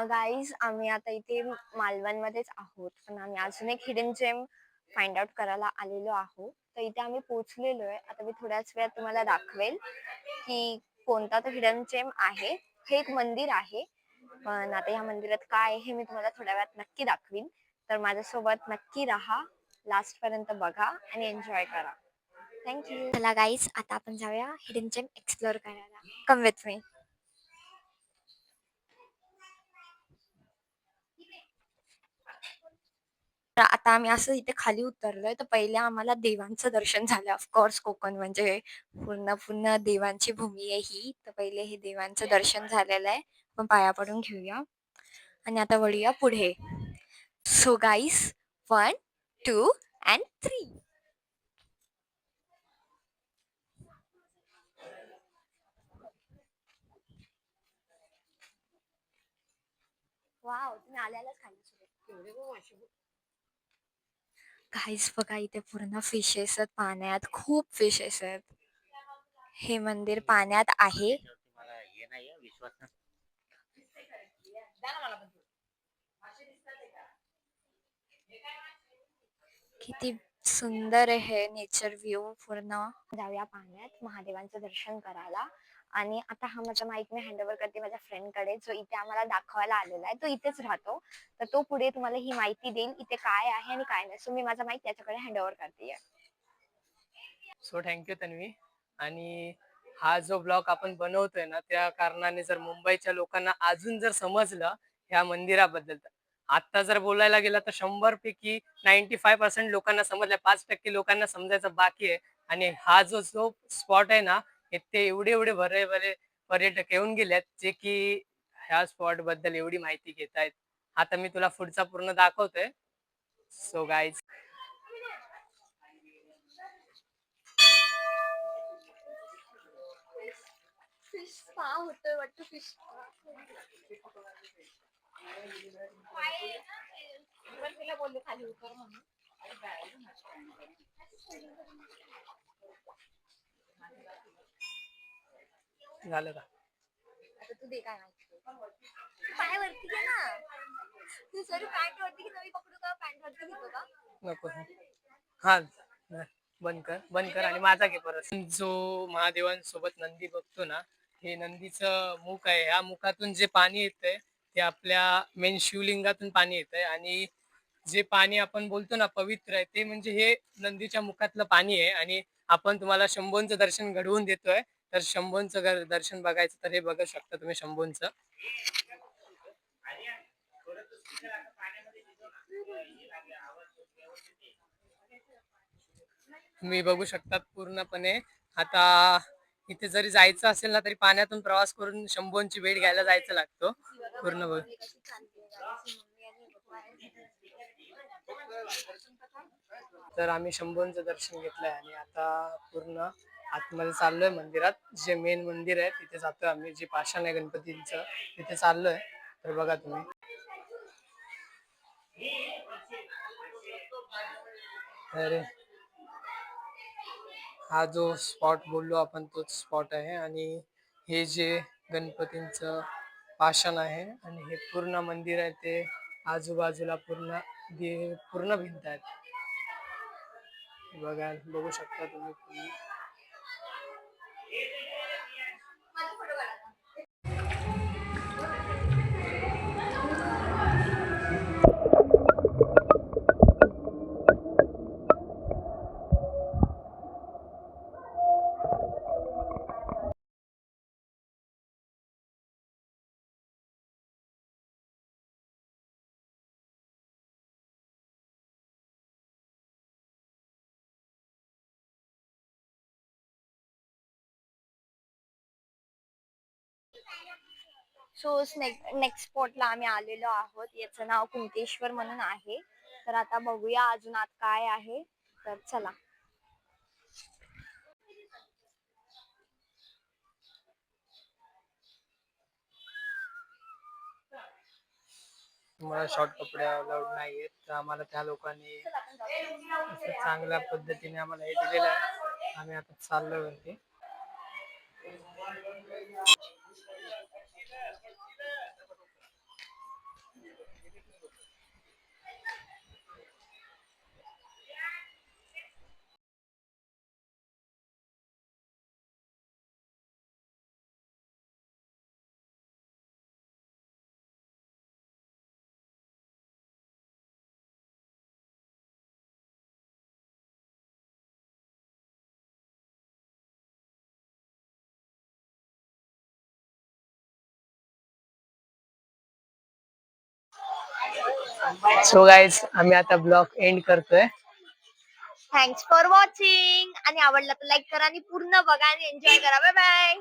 Guys, आम्ही आता इथे मालवणमध्येच आहोत, पण आम्ही अजून एक हिडन जेम फाइंड आउट करायला आलेलो आहोत. तर इथे आम्ही पोहोचलेलो आहे. आता मी थोड्याच वेळात तुम्हाला दाखवेल की कोणता तो हिडन जेम आहे. हे एक मंदिर आहे, पण आता या मंदिरात काय आहे हे मी तुम्हाला थोड्या वेळात नक्की दाखवीन. तर माझ्यासोबत नक्की राहा, लास्ट पर्यंत बघा आणि एन्जॉय करा. थँक्यू. चला गाईज, आता आपण जाऊया हिडन जेम एक्सप्लोर करायला. Come with me. तर आता आम्ही असं इथे खाली उतरलोय, तर पहिले आम्हाला देवांचं दर्शन झालं. ऑफकोर्स कोकण म्हणजे पूर्ण पूर्ण देवांची भूमी आहे ही. तर पहिले हे देवांचं दर्शन झालेलं आहे, आपण पाया पडून घेऊया आणि आता वळूया पुढे. So guys, 1, 2 and 3. वाव, तुम्ही आल्यालाच खाली. गाईस बघा, इथे पूर्ण फिशेस आहेत पाण्यात, खूप फिशेस आहेत. हे मंदिर पाण्यात आहे. किती सुंदर आहे नेचर व्ह्यू पूर्ण. जाऊया पाण्यात महादेवांचं दर्शन करायला. आणि आता हा माझा माईक मी हँडओव्हर करते माझ्या फ्रेंडकडे, जो इथे आम्हाला दाखवायला आलेला आहे. तो इथेच राहतो, तर तो पुढे तुम्हाला ही माहिती देईल इथे काय आहे आणि काय नाही. सो मी माझा माईक त्याच्याकडे हँडओव्हर करते. So thank you Tanvi. आणि हा जो ब्लॉग आपण बनवतोय ना, त्या कारणाने जर मुंबईच्या लोकांना अजून जर समजलं ह्या मंदिराबद्दल, तर आता जर बोलायला गेला तर 100 पैकी 95% लोकांना समजलं, 5% लोकांना समजायचं बाकी आहे. आणि हा जो जो स्पॉट आहे ना, इथे एवढे एवढे बरे बरे पर्यटक येऊन गेलेत, जे की ह्या स्पॉट बद्दल एवढी माहिती घेत आहेत. आता मी तुला पुढचा पूर्ण दाखवतोय. सो गाईज, फिश स्पा होतोय वाटतं. फिश तिला बोलले खाली उतर म्हणून. झालं का? आता तू दे काय पायावरती घे ना. तू सॉरी पॅन्ट वरती घे. नवी पकडू का? पॅन्ट वरती घेतो का? नको. हा, बंद कर आणि माझा घे परत. जो महादेवांसोबत नंदी बघतो ना, हे नंदीचं मुख आहे. या मुखातून जे पाणी येतंय ते आपल्या मेन शिवलिंगातून पाणी येतंय. आणि जे पाणी आपण बोलतो ना पवित्र आहे, ते म्हणजे हे नंदीच्या मुखातलं पाणी आहे. आणि आपण तुम्हाला शंभूंचं दर्शन घडवून देतोय. तर शंभूंचं दर्शन बघायचं तर हे बघू शकता तुम्ही शंभूंचं. तुम्ही बघू शकता पूर्णपणे. आता इथे जरी जायचं असेल ना, तरी पाण्यातून प्रवास करून शंभूंची भेट घ्यायला जायचं लागतो पूर्ण. तर आम्ही शंभूंचं दर्शन घेतलंय आणि आता पूर्ण आतमध्ये चाललोय मंदिरात. जे मेन मंदिर आहे तिथे जातोय आम्ही, जे पाषाण आहे गणपतींचं, तिथे चाललोय. तर बघा तुम्ही. अरे, हा जो स्पॉट बोललो आपण तोच स्पॉट आहे. आणि हे जे गणपतींचं पाषाण आहे आणि हे पूर्ण मंदिर आहे, ते आजूबाजूला पूर्ण पूर्ण भिंत आहेत. बघू शकता तुम्ही. सो नेक्स्ट स्पॉटला आम्ही आलेलो आहोत. याचं नाव कुंतेश्वर म्हणून आहे. तर आता बघूया अजून आत काय आहे. तर चला. मला शॉर्ट कपडे अलाउड नाही आहेत, तर आम्हाला त्या लोकांनी असं चांगल्या पद्धतीने आम्हाला हे दिलेलं आहे. आम्ही आता चाललोय वरती. सो गाईज, आम्ही आता ब्लॉग एंड करतोय. Thanks for watching. आणि आवडला तर लाईक करा आणि पूर्ण बघा आणि एन्जॉय करा. Bye bye.